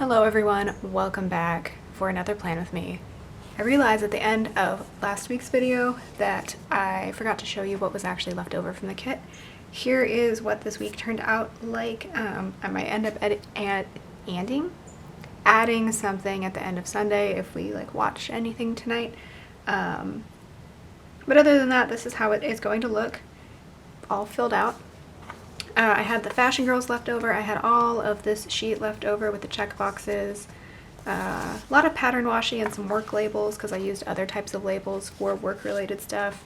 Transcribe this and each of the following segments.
Hello everyone, welcome back for another plan with me. I realized at the end of last week's video that I forgot to show you what was actually left over from the kit. Here is what this week turned out like. I might end up adding something at the end of Sunday if we watch anything tonight. But other than that, this is how it is going to look, all filled out. I had the Fashion Girls left over. I had all of this sheet left over with the check boxes. A lot of pattern washi and some work labels because I used other types of labels for work-related stuff.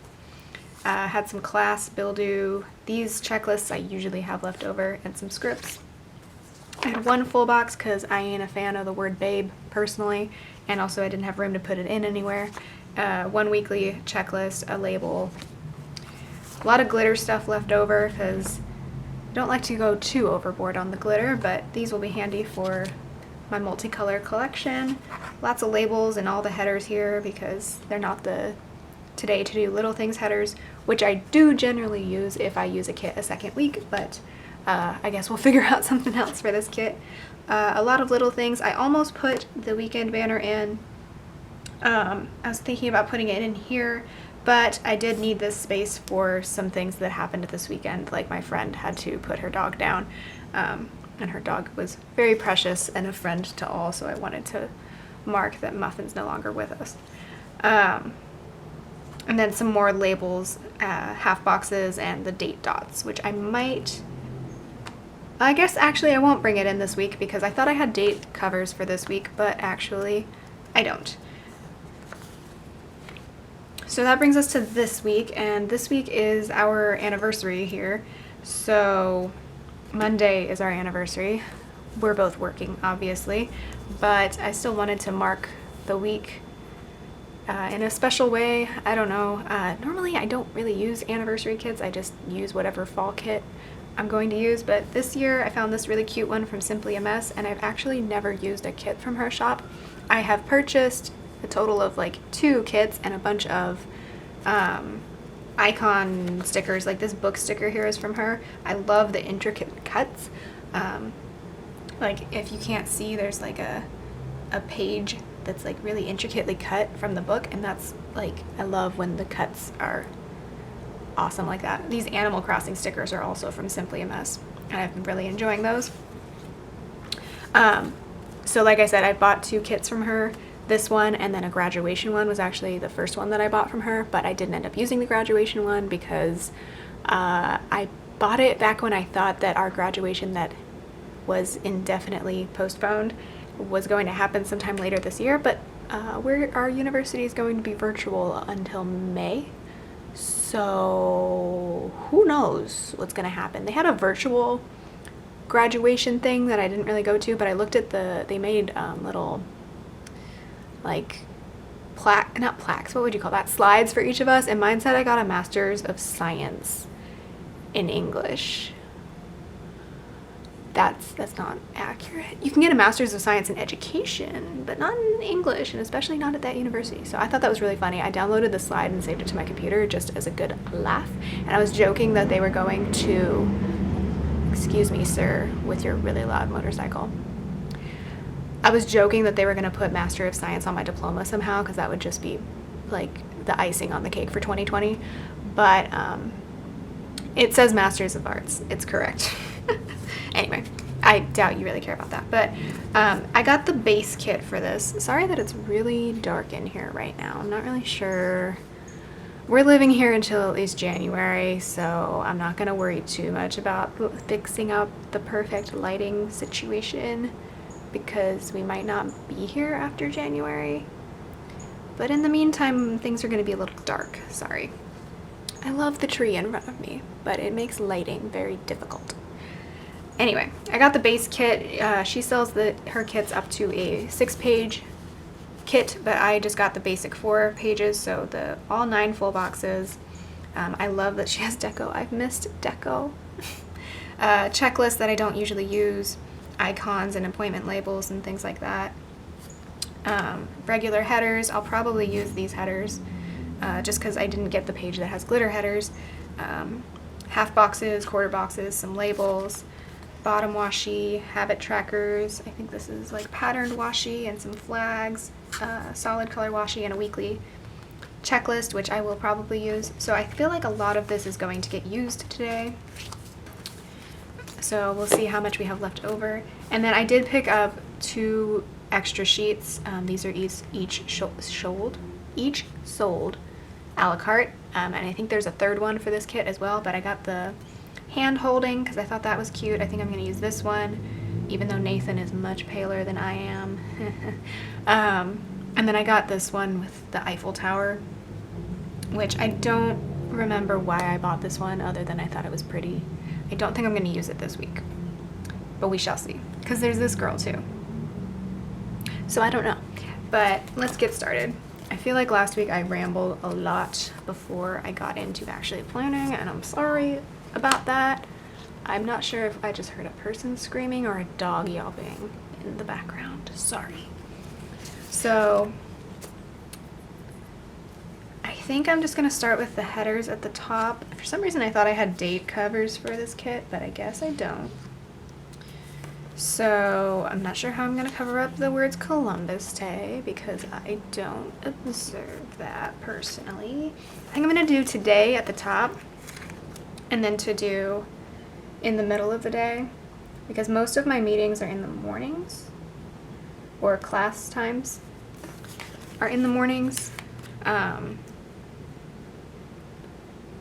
Had some class bill-due. These checklists I usually have left over, and some scripts. I had one full box because I ain't a fan of the word babe personally, and also I didn't have room to put it in anywhere. One weekly checklist, a label. A lot of glitter stuff left over because I don't like to go too overboard on the glitter, but these will be handy for my multicolor collection. Lots of labels and all the headers here because they're not the Today to Do Little Things headers, which I do generally use if I use a kit a second week, but I guess we'll figure out something else for this kit. A lot of little things. I almost put the weekend banner in. I was thinking about putting it in here, but I did need this space for some things that happened this weekend, like my friend had to put her dog down, and her dog was very precious and a friend to all, so I wanted to mark that Muffin's no longer with us. And then some more labels, half boxes, and the date dots, which I guess actually I won't bring it in this week because I thought I had date covers for this week, but actually I don't. So that brings us to this week, and this week is our anniversary here. So Monday is our anniversary. We're both working, obviously, but I still wanted to mark the week in a special way. I don't know. Normally I don't really use anniversary kits. I just use whatever fall kit I'm going to use, but this year I found this really cute one from Simply a Mess, and I've actually never used a kit from her shop. I have purchased a total of 2 kits and a bunch of icon stickers. Like this book sticker here is from her. I love the intricate cuts. If you can't see, there's a page that's really intricately cut from the book, and that's I love when the cuts are awesome like that. These Animal Crossing stickers are also from Simply a Mess, and I've been really enjoying those. So like I said, I bought 2 kits from her. This one and then a graduation one was actually the first one that I bought from her, but I didn't end up using the graduation one because I bought it back when I thought that our graduation that was indefinitely postponed was going to happen sometime later this year, but our university is going to be virtual until May, so who knows what's going to happen. They had a virtual graduation thing that I didn't really go to, but I looked at they made little not plaques, what would you call that? Slides for each of us, and mine said I got a Master's of Science in English. That's not accurate. You can get a Master's of Science in Education, but not in English, and especially not at that university. So I thought that was really funny. I downloaded the slide and saved it to my computer just as a good laugh, and I was joking that they were going to, excuse me, sir, with your really loud motorcycle. I was joking that they were going to put Master of Science on my diploma somehow because that would just be the icing on the cake for 2020. But it says Masters of Arts. It's correct. Anyway, I doubt you really care about that. But I got the base kit for this. Sorry that it's really dark in here right now. I'm not really sure. We're living here until at least January, so I'm not going to worry too much about fixing up the perfect lighting situation, because we might not be here after January. But in the meantime, things are going to be a little dark. Sorry. I love the tree in front of me, but it makes lighting very difficult. Anyway, I got the base kit. She sells her kits up to a 6-page kit, but I just got the basic 4 pages, so all 9 full boxes. I love that she has deco. I've missed deco. Checklist that I don't usually use. Icons and appointment labels and things like that. Regular headers. I'll probably use these headers just because I didn't get the page that has glitter headers. Half boxes, quarter boxes, some labels, bottom washi, habit trackers. I think this is like patterned washi and some flags, solid color washi, and a weekly checklist, which I will probably use. So I feel like a lot of this is going to get used today. So we'll see how much we have left over. And then I did pick up 2 extra sheets. These are each sold a la carte. And I think there's a 3rd one for this kit as well, but I got the hand holding because I thought that was cute. I think I'm going to use this one, even though Nathan is much paler than I am. And then I got this one with the Eiffel Tower, which I don't remember why I bought this one other than I thought it was pretty. I don't think I'm going to use it this week, but we shall see, because there's this girl too. So I don't know, but let's get started. I feel like last week I rambled a lot before I got into actually planning, and I'm sorry about that. I'm not sure if I just heard a person screaming or a dog yelping in the background. Sorry. So I think I'm just going to start with the headers at the top. For some reason I thought I had date covers for this kit, but I guess I don't. So I'm not sure how I'm going to cover up the words Columbus Day because I don't observe that personally. I think I'm going to do today at the top and then to do in the middle of the day, because most of my meetings are in the mornings, or class times are in the mornings. And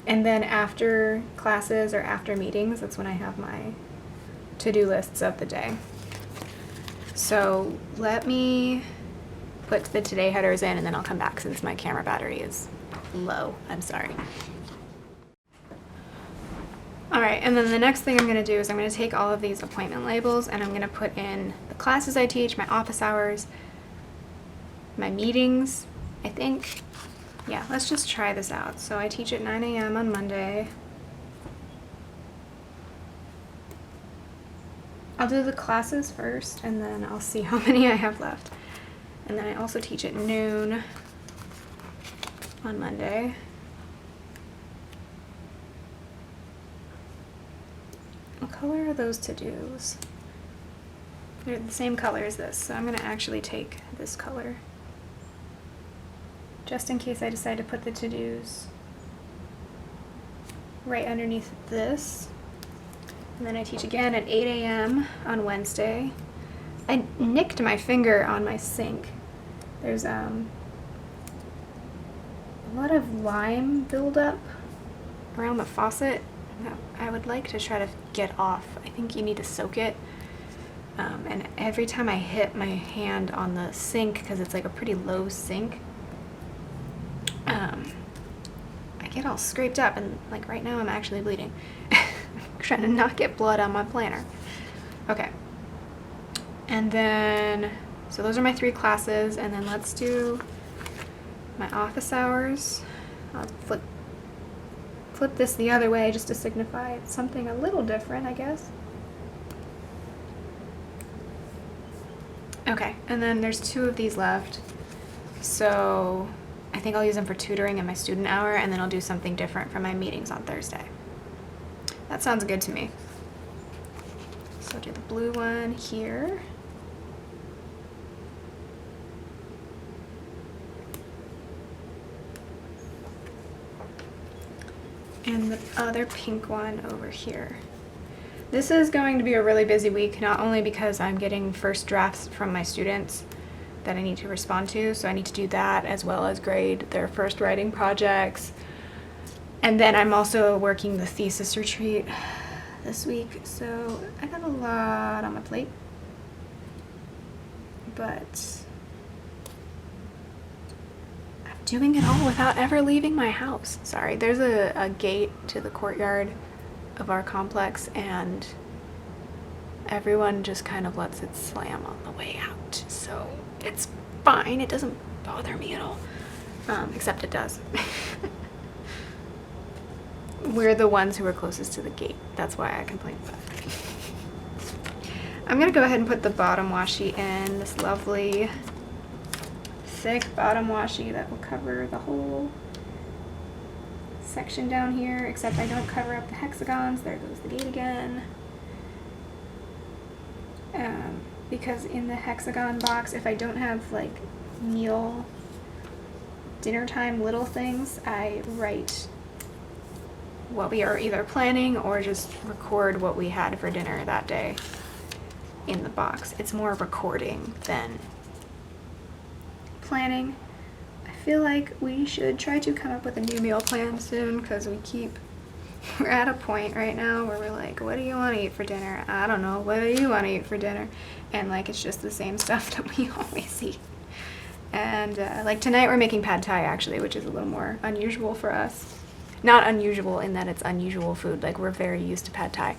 then after classes or after meetings, that's when I have my to-do lists of the day. So let me put the today headers in and then I'll come back since my camera battery is low. I'm sorry. All right, and then the next thing I'm going to do is I'm going to take all of these appointment labels and I'm going to put in the classes I teach, my office hours, my meetings, I think. Yeah, let's just try this out. So I teach at 9 a.m. on Monday. I'll do the classes first and then I'll see how many I have left. And then I also teach at noon on Monday. What color are those to-dos? They're the same color as this, so I'm going to actually take this color just in case I decide to put the to-dos right underneath this. And then I teach again at 8 a.m. on Wednesday. I nicked my finger on my sink. There's a lot of lime buildup around the faucet that I would like to try to get off. I think you need to soak it. And every time I hit my hand on the sink, because it's like a pretty low sink, I get all scraped up, and like right now I'm actually bleeding. I'm trying to not get blood on my planner. Okay. And then, so those are my 3 classes, and then let's do my office hours. I'll flip this the other way just to signify something a little different, I guess. Okay, and then there's 2 of these left. So I think I'll use them for tutoring in my student hour, and then I'll do something different for my meetings on Thursday. That sounds good to me. So I'll do the blue one here. And the other pink one over here. This is going to be a really busy week, not only because I'm getting first drafts from my students that I need to respond to, so I need to do that as well as grade their first writing projects. And then I'm also working the thesis retreat this week, so I got a lot on my plate. But I'm doing it all without ever leaving my house. Sorry, there's a gate to the courtyard of our complex, and everyone just kind of lets it slam on the way out. So it's fine, it doesn't bother me at all, except it does. We're the ones who are closest to the gate. That's why I complain about it. I'm gonna go ahead and put the bottom washi in, this lovely thick bottom washi that will cover the whole section down here, except I don't cover up the hexagons. There goes the gate again. because in the hexagon box, if I don't have like meal, dinner time little things, I write what we are either planning or just record what we had for dinner that day in the box. It's more recording than planning. I feel like we should try to come up with a new meal plan soon, because we're at a point right now where we're like, what do you want to eat for dinner? I don't know. What do you want to eat for dinner? And like, it's just the same stuff that we always eat. And like tonight we're making pad thai actually, which is a little more unusual for us. Not unusual in that it's unusual food. Like, we're very used to pad thai.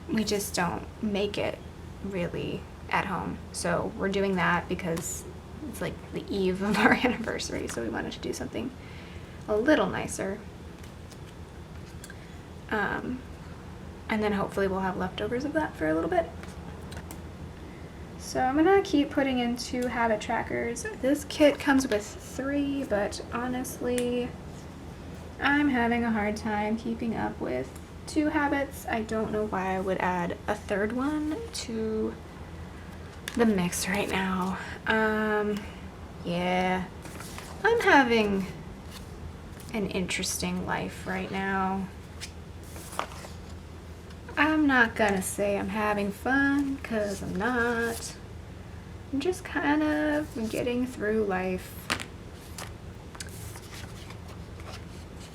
We just don't make it really at home. So we're doing that because it's like the eve of our anniversary. So we wanted to do something a little nicer. And then hopefully we'll have leftovers of that for a little bit. So I'm gonna keep putting in 2 habit trackers. This kit comes with 3, but honestly, I'm having a hard time keeping up with 2 habits. I don't know why I would add a 3rd one to the mix right now. Yeah, I'm having an interesting life right now. I'm not gonna say I'm having fun, because I'm not. I'm just kind of getting through life.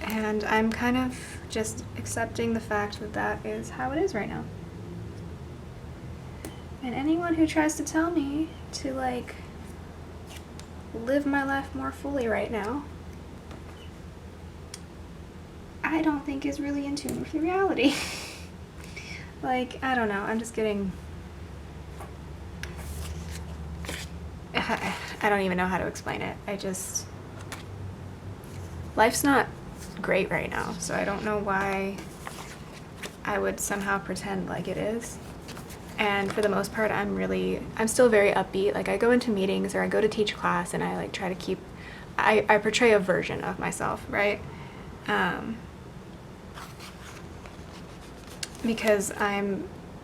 And I'm kind of just accepting the fact that that is how it is right now. And anyone who tries to tell me to like live my life more fully right now, I don't think is really in tune with reality. Like, I don't know, I'm just getting, I don't even know how to explain it. Life's not great right now, so I don't know why I would somehow pretend like it is. And for the most part, I'm still very upbeat. Like, I go into meetings or I go to teach class and I like try to I portray a version of myself, right? Because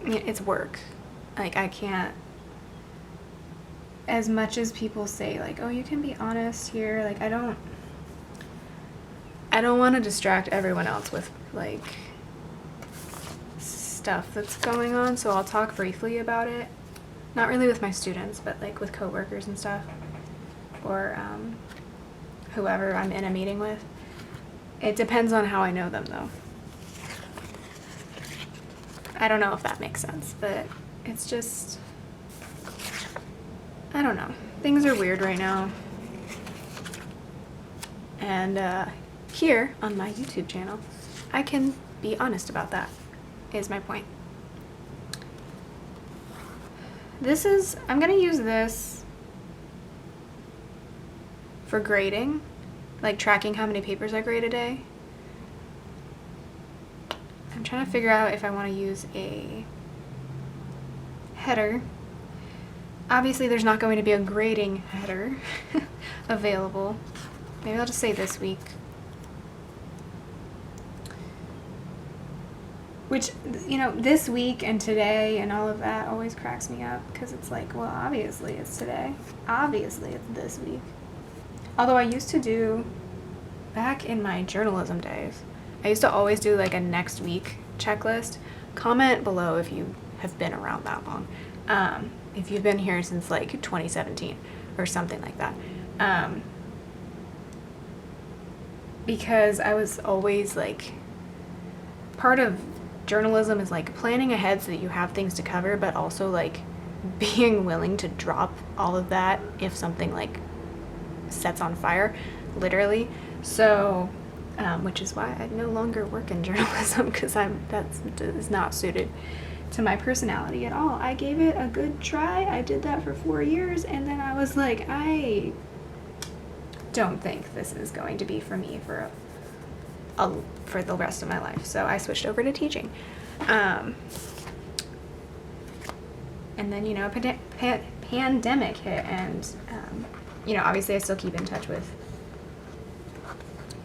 it's work. Like, I can't, as much as people say like, oh, you can be honest here, like, I don't want to distract everyone else with like stuff that's going on, so I'll talk briefly about it. Not really with my students, but like with coworkers and stuff, or whoever I'm in a meeting with. It depends on how I know them though. I don't know if that makes sense, but it's just, I don't know. Things are weird right now. And here on my YouTube channel, I can be honest about that, is my point. I'm gonna use this for grading, like tracking how many papers I grade a day. I'm trying to figure out if I want to use a header. Obviously there's not going to be a grading header available. Maybe I'll just say this week. Which, you know, this week and today and all of that always cracks me up, because it's like, well, obviously it's today. Obviously it's this week. Although I used to do, back in my journalism days, I used to always do like a next week checklist. Comment below if you have been around that long. If you've been here since like 2017 or something like that. Because I was always like, part of journalism is like planning ahead so that you have things to cover, but also like being willing to drop all of that if something like sets on fire, literally. So, which is why I no longer work in journalism, because that is not suited to my personality at all. I gave it a good try. I did that for 4 years, and then I was like, I don't think this is going to be for me for the rest of my life. So I switched over to teaching. And then, you know, pandemic hit, and you know, obviously I still keep in touch with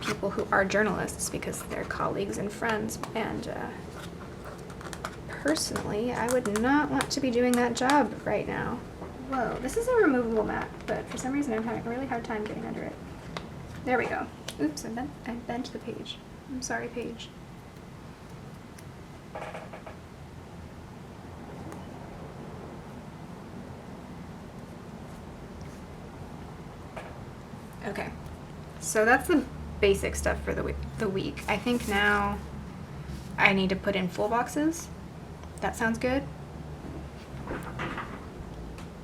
people who are journalists because they're colleagues and friends and personally, I would not want to be doing that job right now. Whoa, this is a removable mat, but for some reason I'm having a really hard time getting under it. There we go. Oops, I bent the page. I'm sorry, page. Okay, so that's the basic stuff for the week. I think now I need to put in full boxes. That sounds good.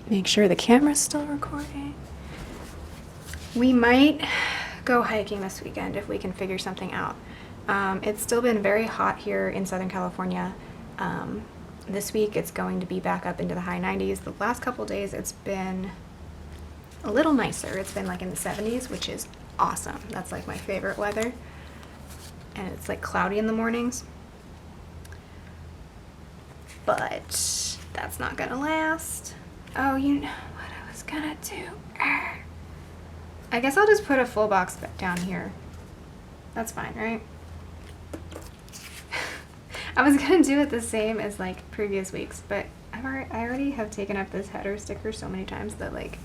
Make sure the camera's still recording. We might go hiking this weekend if we can figure something out. It's still been very hot here in Southern California. This week it's going to be back up into the high 90s. The last couple days it's been a little nicer. It's been like in the 70s, which is awesome. That's like my favorite weather. And it's like cloudy in the mornings. But that's not gonna last. Oh, you know what I was gonna do? I guess I'll just put a full box down here. That's fine, right? I was gonna do it the same as like previous weeks, but I already have taken up this header sticker so many times that like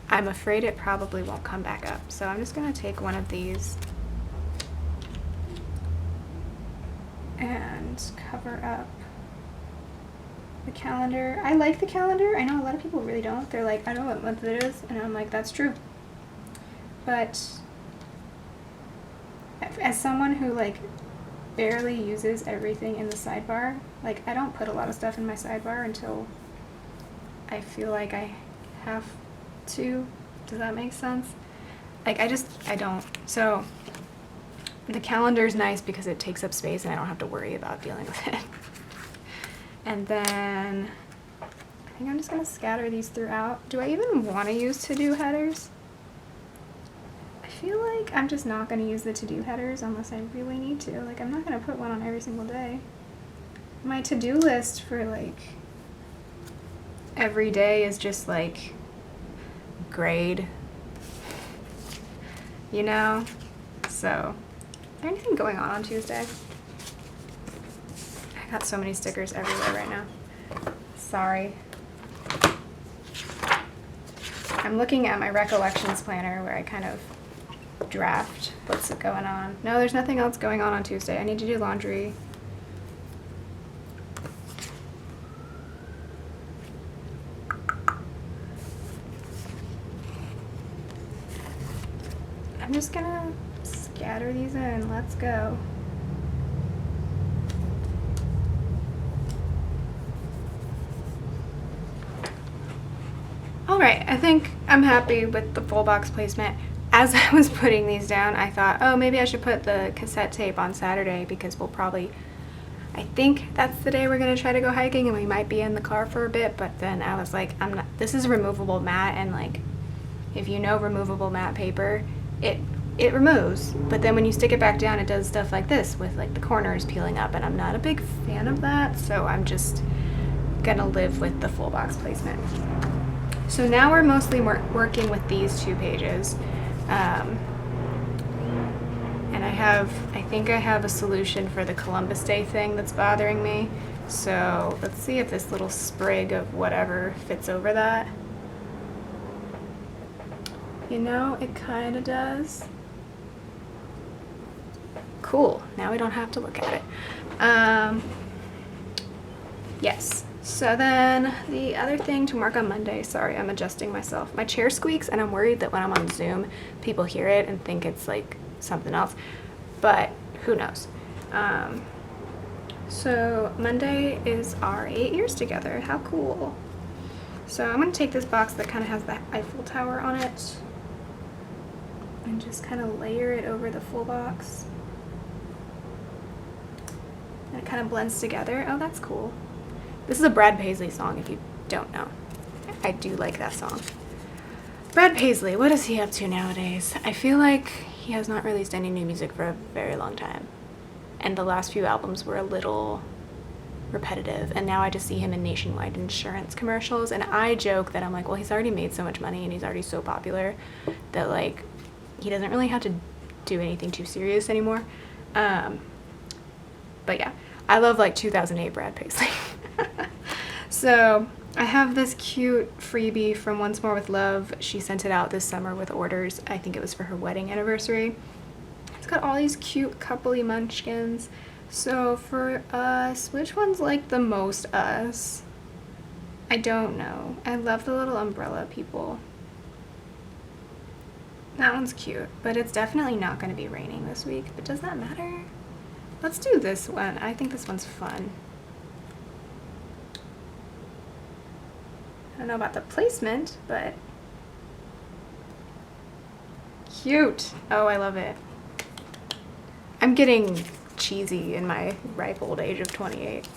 I'm afraid it probably won't come back up. So I'm just gonna take one of these and cover up the calendar. I like the calendar. I know a lot of people really don't. They're like, I don't know what month it is, and I'm like, that's true. But as someone who like barely uses everything in the sidebar, like I don't put a lot of stuff in my sidebar until I feel like I have to. Does that make sense? Like I don't. So the calendar is nice because it takes up space and I don't have to worry about dealing with it. And then I think I'm just gonna scatter these throughout. Do I even want to use to-do headers? I feel like I'm just not gonna use the to-do headers unless I really need to. Like I'm not gonna put one on every single day. My to-do list for like every day is just like grade, you know? So, is there anything going on Tuesday? I got so many stickers everywhere right now. Sorry. I'm looking at my recollections planner where I kind of draft what's going on. No, there's nothing else going on Tuesday. I need to do laundry. I'm just gonna scatter these in. Let's go. Alright, I think I'm happy with the full box placement. As I was putting these down, I thought, oh, maybe I should put the cassette tape on Saturday because we'll probably, I think that's the day we're going to try to go hiking and we might be in the car for a bit, but then I was like, I'm not, this is removable mat, and like, if you know removable mat paper, it removes, but then when you stick it back down, it does stuff like this with like the corners peeling up, and I'm not a big fan of that, so I'm just gonna live with the full box placement. So now we're mostly working with these 2 pages. And I think I have a solution for the Columbus Day thing that's bothering me. So let's see if this little sprig of whatever fits over that. You know, it kind of does. Cool, now we don't have to look at it. Yes. So then the other thing to mark on Monday, sorry, I'm adjusting myself. My chair squeaks and I'm worried that when I'm on Zoom, people hear it and think it's like something else, but who knows. So Monday is our 8 years together. How cool. So I'm gonna take this box that kind of has the Eiffel Tower on it and just kind of layer it over the full box. And it kind of blends together. Oh, that's cool. This is a Brad Paisley song, if you don't know. I do like that song. Brad Paisley, what is he up to nowadays? I feel like he has not released any new music for a very long time. And the last few albums were a little repetitive. And now I just see him in Nationwide insurance commercials. And I joke that I'm like, well, he's already made so much money and he's already so popular that like, he doesn't really have to do anything too serious anymore. But yeah. I love like 2008 Brad Paisley. So I have this cute freebie from Once More with Love. She sent it out this summer with orders. I think it was for her wedding anniversary. It's got all these cute coupley munchkins. So for us, which one's like the most us? I don't know. I love the little umbrella people. That one's cute, but it's definitely not going to be raining this week. But does that matter? Let's do this one. I think this one's fun. I don't know about the placement, but cute. Oh, I love it. I'm getting cheesy in my ripe old age of 28.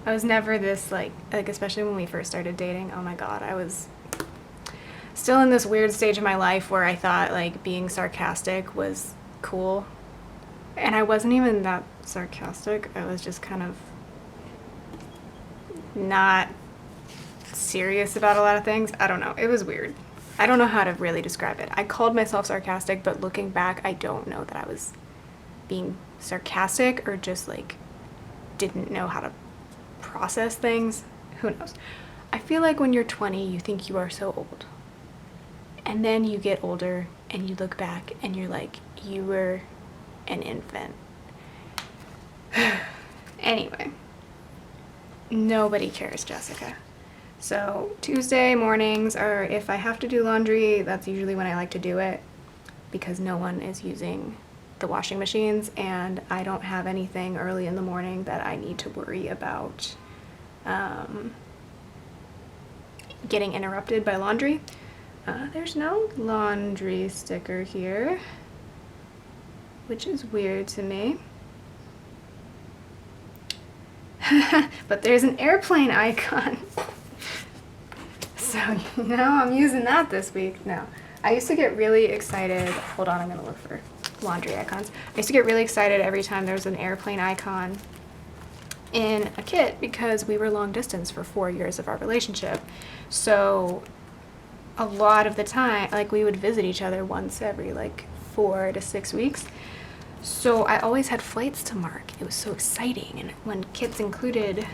I was never this like especially when we first started dating. Oh my god, I was still in this weird stage of my life where I thought like being sarcastic was cool. And I wasn't even that sarcastic. I was just kind of not serious about a lot of things. I don't know. It was weird. I don't know how to really describe it. I called myself sarcastic, but looking back, I don't know that I was being sarcastic or just like didn't know how to process things. Who knows? I feel like when you're 20, you think you are so old. And then you get older and you look back and you're like, you were an infant. Anyway, nobody cares, Jessica. So Tuesday mornings are, if I have to do laundry, that's usually when I like to do it because no one is using the washing machines and I don't have anything early in the morning that I need to worry about getting interrupted by laundry. There's no laundry sticker here, which is weird to me. But there's an airplane icon. So, you know, I'm using that this week. No, I used to get really excited. Hold on, I'm gonna look for laundry icons. I used to get really excited every time there was an airplane icon in a kit because we were long distance for 4 years of our relationship. So a lot of the time, like we would visit each other once every like 4 to 6 weeks. So I always had flights to mark. It was so exciting. And when kits included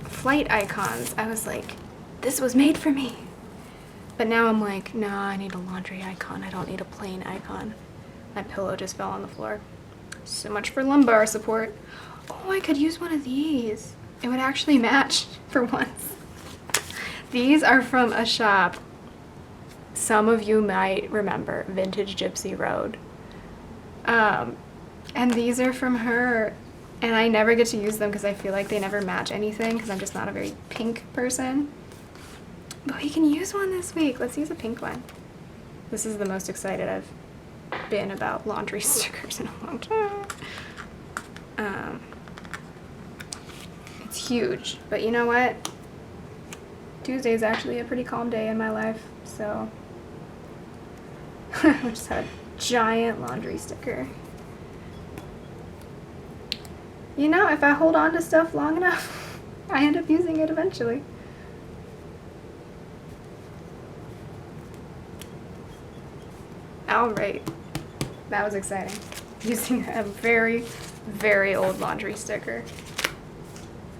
flight icons, I was like, this was made for me. But now I'm like, no, I need a laundry icon. I don't need a plane icon. My pillow just fell on the floor. So much for lumbar support. Oh, I could use one of these. It would actually match for once. These are from a shop some of you might remember, Vintage Gypsy Road. And these are from her, and I never get to use them because I feel like they never match anything because I'm just not a very pink person. But we can use one this week. Let's use a pink one. This is the most excited I've been about laundry stickers in a long time. It's huge, but you know what? Tuesday is actually a pretty calm day in my life, so I just had a giant laundry sticker. You know, if I hold on to stuff long enough, I end up using it eventually. All right, that was exciting. Using a very, very old laundry sticker.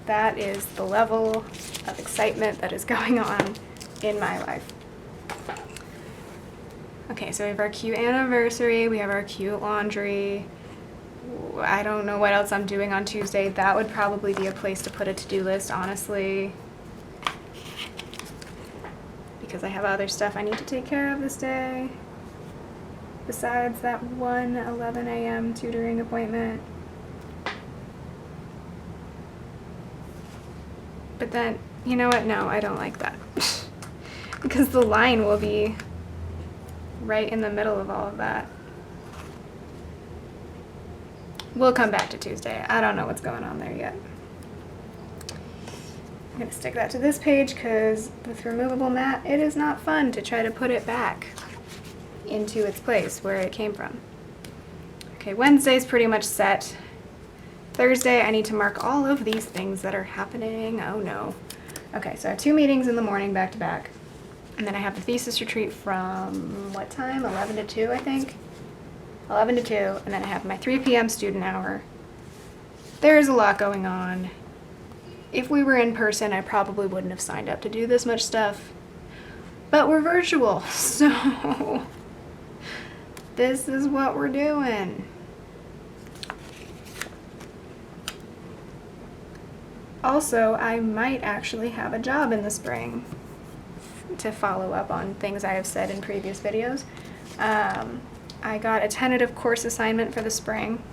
That is the level of excitement that is going on in my life. Okay, so we have our cute anniversary, we have our cute laundry. I don't know what else I'm doing on Tuesday. That would probably be a place to put a to-do list, honestly. Because I have other stuff I need to take care of this day. Besides that one 11 a.m. tutoring appointment. But then, you know what? No, I don't like that. Because the line will be right in the middle of all of that. We'll come back to Tuesday. I don't know what's going on there yet. I'm going to stick that to this page because with removable mat, it is not fun to try to put it back into its place where it came from. Okay, Wednesday's pretty much set. Thursday, I need to mark all of these things that are happening. Oh no. Okay, so I have 2 meetings in the morning back to back. And then I have the thesis retreat from what time? 11 to 2, I think. 11 to 2, and then I have my 3 p.m. student hour. There's a lot going on. If we were in person, I probably wouldn't have signed up to do this much stuff. But we're virtual, so this is what we're doing. Also, I might actually have a job in the spring, to follow up on things I have said in previous videos. I got a tentative course assignment for the spring,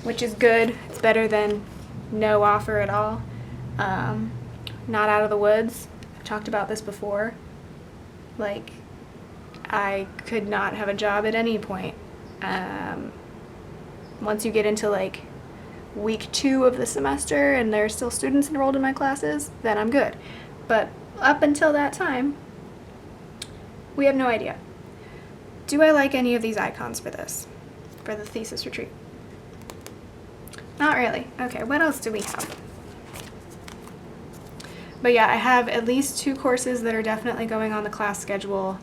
which is good. It's better than no offer at all. Not out of the woods. I've talked about this before. Like, I could not have a job at any point. Once you get into like week 2 of the semester and there are still students enrolled in my classes, then I'm good. But up until that time, we have no idea. Do I like any of these icons for this? For the thesis retreat? Not really. Okay, what else do we have? But yeah, I have at least 2 courses that are definitely going on the class schedule,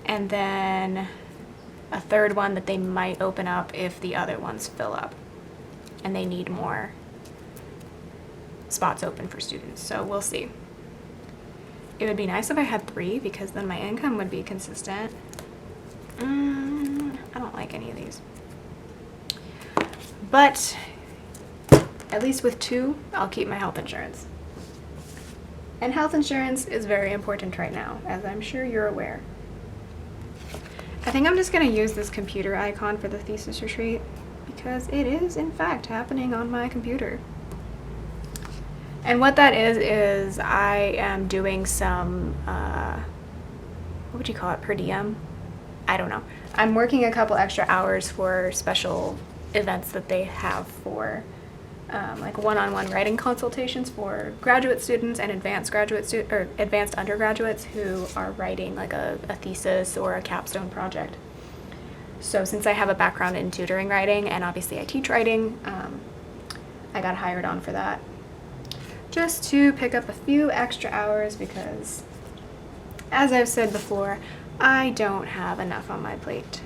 and then a third one that they might open up if the other ones fill up and they need more spots open for students. So we'll see. It would be nice if I had 3 because then my income would be consistent. I don't like any of these. But at least with 2, I'll keep my health insurance. And health insurance is very important right now, as I'm sure you're aware. I think I'm just going to use this computer icon for the thesis retreat because it is, in fact, happening on my computer. And what that is I am doing some, what would you call it, per diem? I don't know. I'm working a couple extra hours for special events that they have for like one-on-one writing consultations for graduate students and advanced undergraduates who are writing like a thesis or a capstone project. So since I have a background in tutoring writing and obviously I teach writing, I got hired on for that. Just to pick up a few extra hours because, as I've said before, I don't have enough on my plate.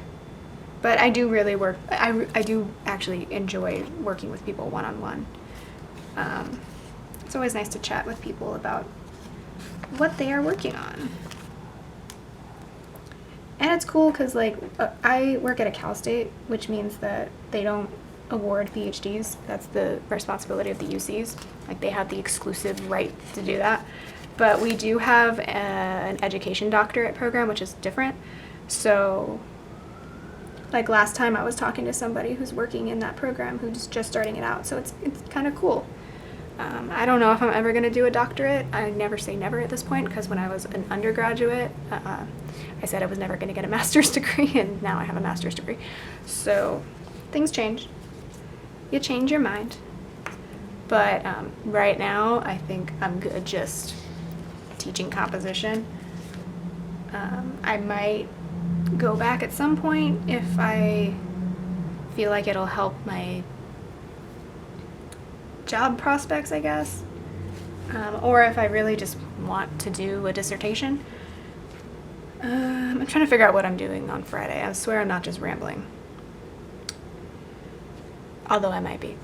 But I do really work, I do actually enjoy working with people one-on-one. It's always nice to chat with people about what they are working on. And it's cool because like I work at a Cal State, which means that they don't award PhDs. That's the responsibility of the UCs. Like they have the exclusive right to do that. But we do have an education doctorate program, which is different. So like last time I was talking to somebody who's working in that program who's just starting it out. So it's kind of cool. I don't know if I'm ever going to do a doctorate. I never say never at this point because when I was an undergraduate, I said I was never going to get a master's degree, and now I have a master's degree. So things change. You change your mind. But right now, I think I'm good just teaching composition. I might go back at some point if I feel like it'll help my job prospects, I guess. Or if I really just want to do a dissertation. I'm trying to figure out what I'm doing on Friday. I swear I'm not just rambling. Although I might be.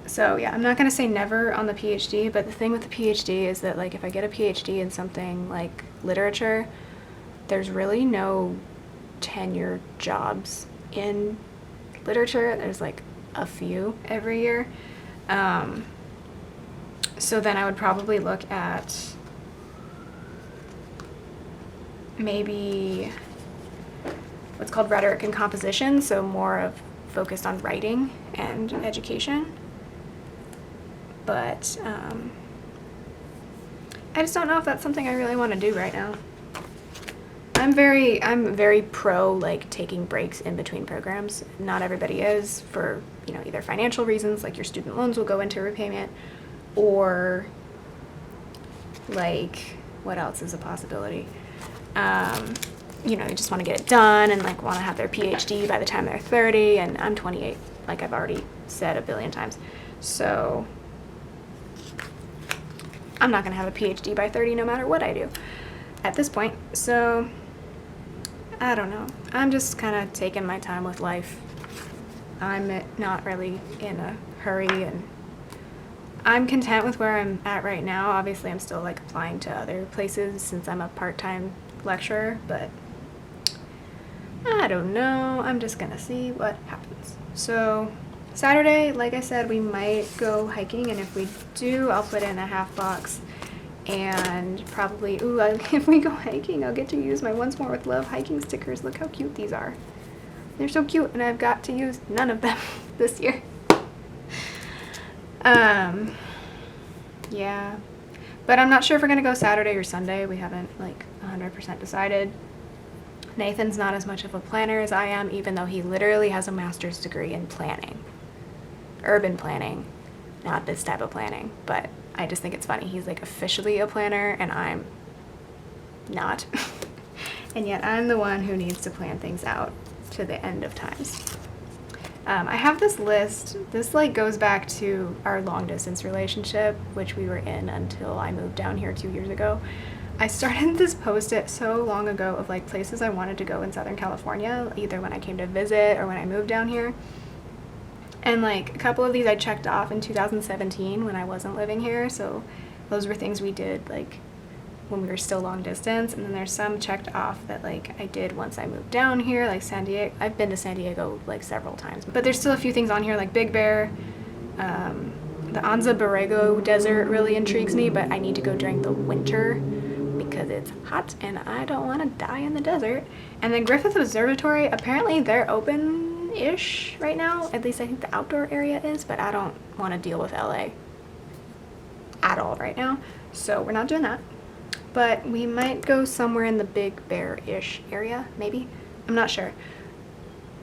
So yeah, I'm not going to say never on the PhD, but the thing with the PhD is that like if I get a PhD in something like literature, there's really no tenure jobs in literature. There's like a few every year. So then I would probably look at maybe what's called rhetoric and composition, so more of focused on writing and education. But I just don't know if that's something I really want to do right now. I'm very pro like taking breaks in between programs. Not everybody is, for either financial reasons, like your student loans will go into repayment, or like what else is a possibility? They just want to get it done and like want to have their PhD by the time they're 30, and I'm 28, like I've already said a billion times. So I'm not going to have a PhD by 30 no matter what I do at this point. So I don't know. I'm just kind of taking my time with life. I'm not really in a hurry, and I'm content with where I'm at right now. Obviously, I'm still like applying to other places since I'm a part-time lecturer, but I don't know. I'm just gonna see what happens. So Saturday, like I said, we might go hiking, and if we do, I'll put in a half box. And probably, if we go hiking, I'll get to use my Once More with Love hiking stickers. Look how cute these are. They're so cute, and I've got to use none of them this year. Yeah. But I'm not sure if we're going to go Saturday or Sunday. We haven't, like, 100% decided. Nathan's not as much of a planner as I am, even though he literally has a master's degree in planning. Urban planning. Not this type of planning, but I just think it's funny. He's like officially a planner and I'm not. And yet I'm the one who needs to plan things out to the end of times. I have this list. This like goes back to our long distance relationship, which we were in until I moved down here 2 years ago. I started this post-it so long ago of like places I wanted to go in Southern California, either when I came to visit or when I moved down here. And like a couple of these I checked off in 2017 when I wasn't living here. So those were things we did like when we were still long distance. And then there's some checked off that like I did once I moved down here, like San Diego. I've been to San Diego like several times, but there's still a few things on here like Big Bear. The Anza Borrego Desert really intrigues me, but I need to go during the winter because it's hot and I don't want to die in the desert. And then Griffith Observatory, apparently they're open-ish right now. At least I think the outdoor area is, but I don't want to deal with LA at all right now. So we're not doing that. But we might go somewhere in the Big Bear-ish area, maybe. I'm not sure.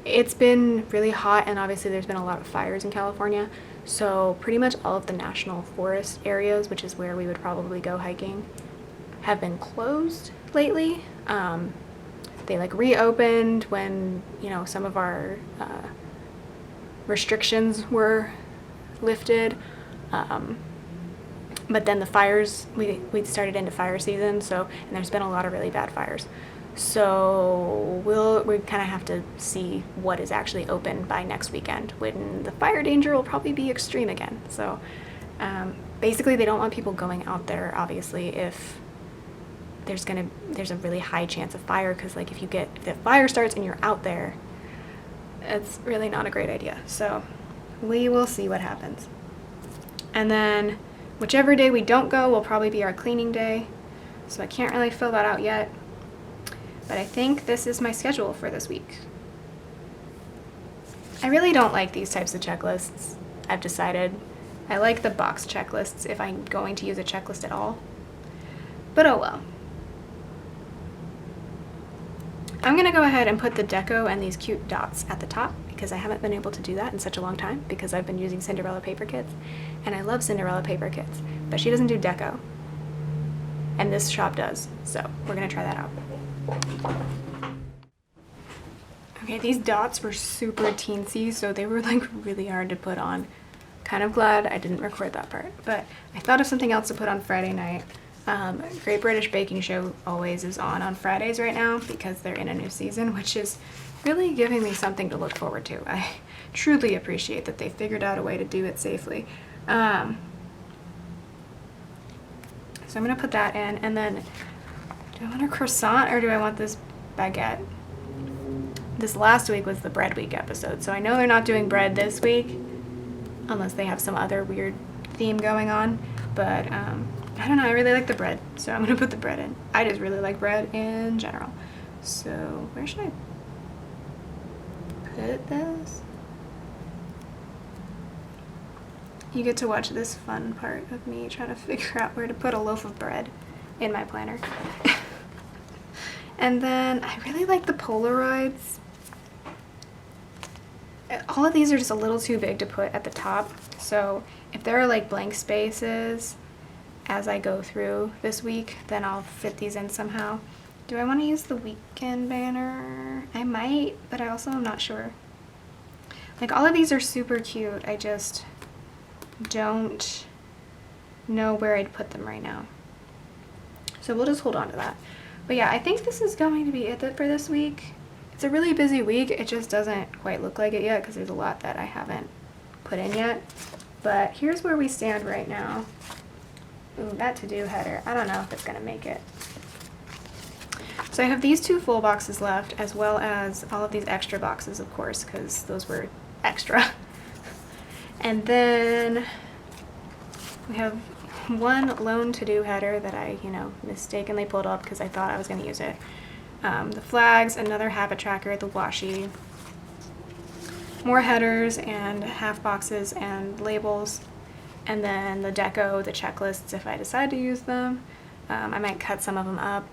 It's been really hot, and obviously there's been a lot of fires in California. So pretty much all of the national forest areas, which is where we would probably go hiking, have been closed lately. They like reopened when, you know, some of our restrictions were lifted. But then the fires, we started into fire season, so, and there's been a lot of really bad fires. So we kind of have to see what is actually open by next weekend when the fire danger will probably be extreme again. So basically they don't want people going out there, obviously, if there's a really high chance of fire, because like if the fire starts and you're out there, it's really not a great idea. So we will see what happens. And then whichever day we don't go will probably be our cleaning day. So I can't really fill that out yet. But I think this is my schedule for this week. I really don't like these types of checklists, I've decided. I like the box checklists if I'm going to use a checklist at all. But oh well. I'm gonna go ahead and put the deco and these cute dots at the top because I haven't been able to do that in such a long time because I've been using Cinderella paper kits. And I love Cinderella paper kits, but she doesn't do deco. And this shop does, so we're gonna try that out. Okay, these dots were super teensy, so they were like really hard to put on. Kind of glad I didn't record that part, but I thought of something else to put on Friday night. Great British Baking Show always is on Fridays right now because they're in a new season, which is really giving me something to look forward to. I truly appreciate that they figured out a way to do it safely. So I'm gonna put that in, and then do I want a croissant or do I want this baguette? This last week was the bread week episode, so I know they're not doing bread this week unless they have some other weird theme going on, but I don't know, I really like the bread, so I'm gonna put the bread in. I just really like bread in general. So where should I put this? You get to watch this fun part of me trying to figure out where to put a loaf of bread in my planner. And then I really like the Polaroids. All of these are just a little too big to put at the top. So if there are like blank spaces as I go through this week, then I'll fit these in somehow. Do I want to use the weekend banner? I might, but I also am not sure. Like all of these are super cute. I just don't know where I'd put them right now. So we'll just hold on to that. But yeah, I think this is going to be it for this week. It's a really busy week. It just doesn't quite look like it yet because there's a lot that I haven't put in yet. But here's where we stand right now. Ooh, that to-do header. I don't know if it's going to make it. So I have these 2 full boxes left, as well as all of these extra boxes, of course, because those were extra. And then we have 1 lone to-do header that I, mistakenly pulled up because I thought I was going to use it. The flags, another habit tracker, the washi, more headers and half boxes and labels, and then the deco, the checklists if I decide to use them. I might cut some of them up,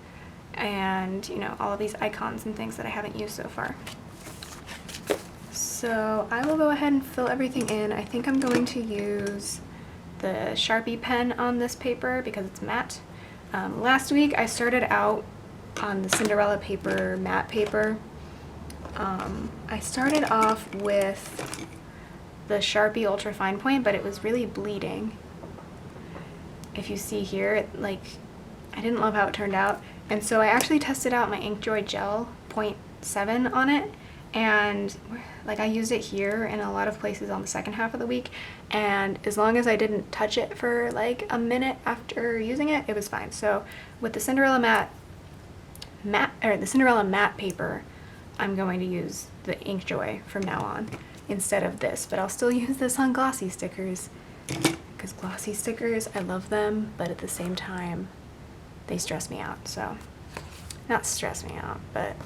and all of these icons and things that I haven't used so far. So I will go ahead and fill everything in. I think I'm going to use the Sharpie pen on this paper because it's matte. Last week I started out on the Cinderella paper, matte paper. I started off with the Sharpie Ultra Fine Point, but it was really bleeding. If you see here, I didn't love how it turned out. And so I actually tested out my Inkjoy Gel 0.7 on it, and I used it here and a lot of places on the second half of the week, and as long as I didn't touch it for a minute after using it, it was fine. So with the Cinderella matte paper, I'm going to use the Inkjoy from now on instead of this, but I'll still use this on glossy stickers because glossy stickers, I love them, but at the same time they stress me out. So not stress me out, but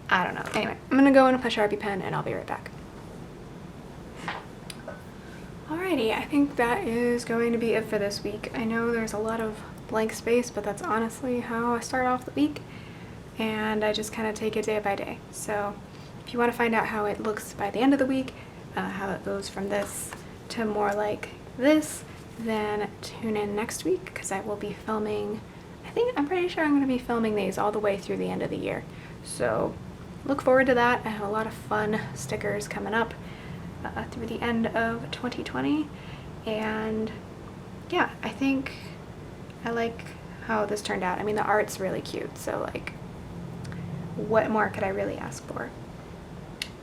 I don't know. Anyway, I'm gonna go in with a Sharpie pen and I'll be right back. Alrighty, I think that is going to be it for this week. I know there's a lot of blank space, but that's honestly how I start off the week, and I just kind of take it day by day. So if you want to find out how it looks by the end of the week, how it goes from this to more like this, then tune in next week because I will be filming, I'm pretty sure I'm going to be filming these all the way through the end of the year. So look forward to that. I have a lot of fun stickers coming up through the end of 2020, and yeah, I think I like how this turned out. I mean, the art's really cute, so what more could I really ask for?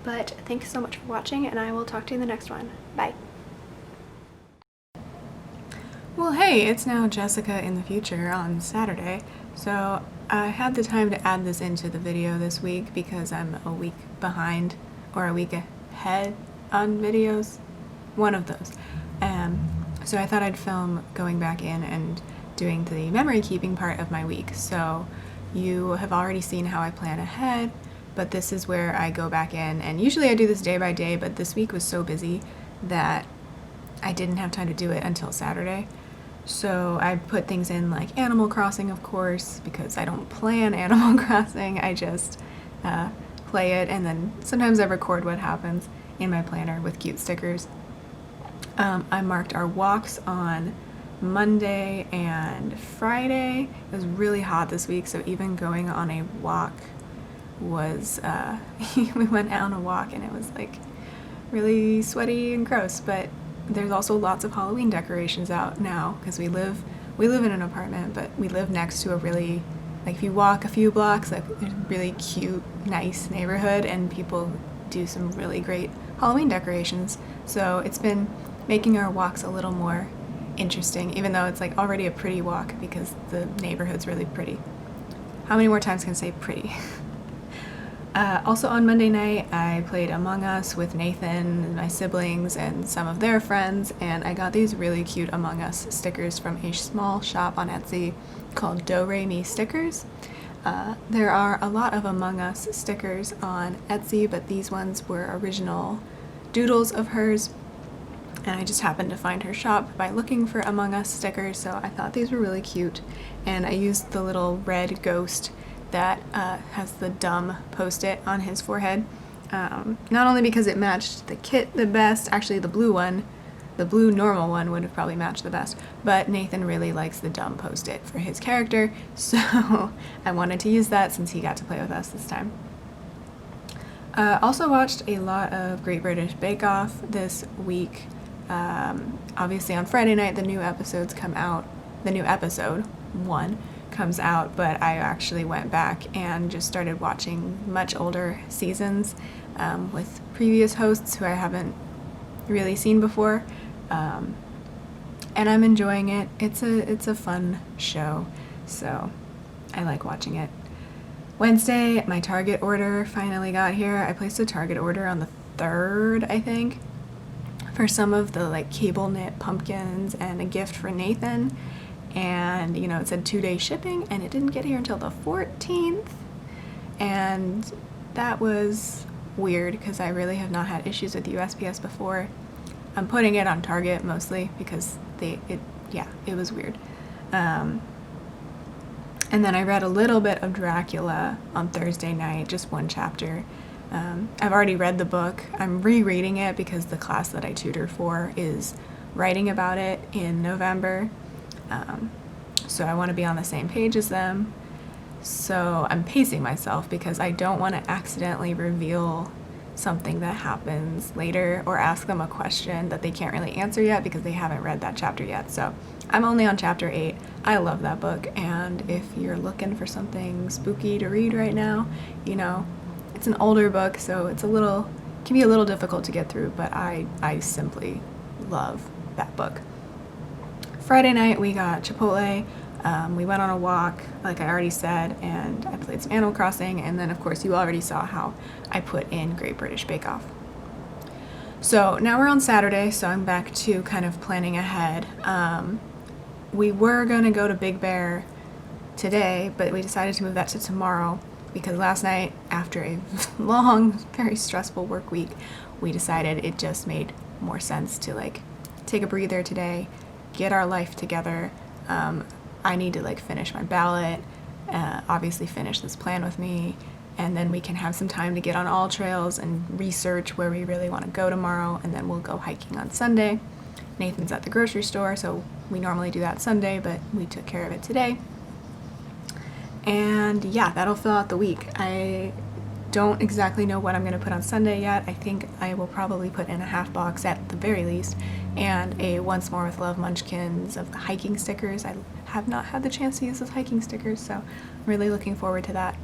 But thanks so much for watching, and I will talk to you in the next one. Bye. Well, hey, it's now Jessica in the future on Saturday, so I had the time to add this into the video this week because I'm a week behind, or a week ahead on videos, one of those. So I thought I'd film going back in and doing the memory keeping part of my week. So you have already seen how I plan ahead, but this is where I go back in, and usually I do this day by day, but this week was so busy that I didn't have time to do it until Saturday. So I put things in like Animal Crossing, of course, because I don't plan Animal Crossing, I just play it, and then sometimes I record what happens in my planner with cute stickers. I marked our walks on Monday and Friday. It was really hot this week, so even going on a walk was, we went out on a walk and it was really sweaty and gross, but there's also lots of Halloween decorations out now because we live in an apartment, but we live next to a really, if you walk a few blocks, there's a really cute, nice neighborhood, and people do some really great Halloween decorations. So it's been making our walks a little more interesting, even though it's already a pretty walk because the neighborhood's really pretty. How many more times can I say pretty? Also on Monday night, I played Among Us with Nathan, my siblings, and some of their friends, and I got these really cute Among Us stickers from a small shop on Etsy called Do Re Mi Stickers. There are a lot of Among Us stickers on Etsy, but these ones were original doodles of hers, and I just happened to find her shop by looking for Among Us stickers, so I thought these were really cute, and I used the little red ghost that has the dumb post-it on his forehead, not only because it matched the kit the best, actually the blue one, the blue normal one would have probably matched the best, but Nathan really likes the dumb post-it for his character, so I wanted to use that since he got to play with us this time. Also watched a lot of Great British Bake Off this week. Obviously on Friday night the new episodes come out, the new episode 1 comes out, but I actually went back and just started watching much older seasons with previous hosts who I haven't really seen before, and I'm enjoying it. It's a fun show, so I like watching it. Wednesday, my Target order finally got here. I placed a Target order on the 3rd, I think, for some of the like cable knit pumpkins and a gift for Nathan. And it said 2-day shipping, and it didn't get here until the 14th. And that was weird because I really have not had issues with USPS before. I'm putting it on Target mostly because it was weird. And then I read a little bit of Dracula on Thursday night, just one chapter. I've already read the book. I'm rereading it because the class that I tutored for is writing about it in November. So I want to be on the same page as them. So I'm pacing myself because I don't want to accidentally reveal something that happens later or ask them a question that they can't really answer yet because they haven't read that chapter yet. So I'm only on chapter 8. I love that book, and if you're looking for something spooky to read right now, it's an older book, so it can be a little difficult to get through, but I simply love that book. Friday night we got Chipotle. We went on a walk, like I already said, and I played some Animal Crossing, and then of course you already saw how I put in Great British Bake Off. So now we're on Saturday, so I'm back to kind of planning ahead. We were going to go to Big Bear today, but we decided to move that to tomorrow because last night, after a long, very stressful work week, we decided it just made more sense to like take a breather today, get our life together. I need to like finish my ballot, obviously finish this plan with me, and then we can have some time to get on all trails and research where we really want to go tomorrow, and then we'll go hiking on Sunday. Nathan's at the grocery store, so we normally do that Sunday, but we took care of it today. And yeah, that'll fill out the week. I don't exactly know what I'm going to put on Sunday yet. I think I will probably put in a half box at the very least, and a Once More with Love munchkins of the hiking stickers. I have not had the chance to use those hiking stickers, so I'm really looking forward to that.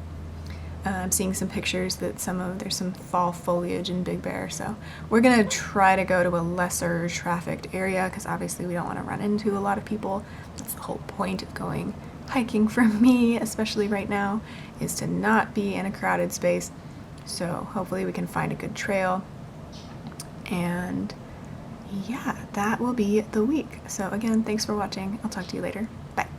I'm seeing some pictures that there's some fall foliage in Big Bear, so we're gonna try to go to a lesser trafficked area because obviously we don't want to run into a lot of people. That's the whole point of going hiking for me, especially right now, is to not be in a crowded space. So hopefully we can find a good trail. And yeah, that will be the week. So again, thanks for watching. I'll talk to you later. Bye.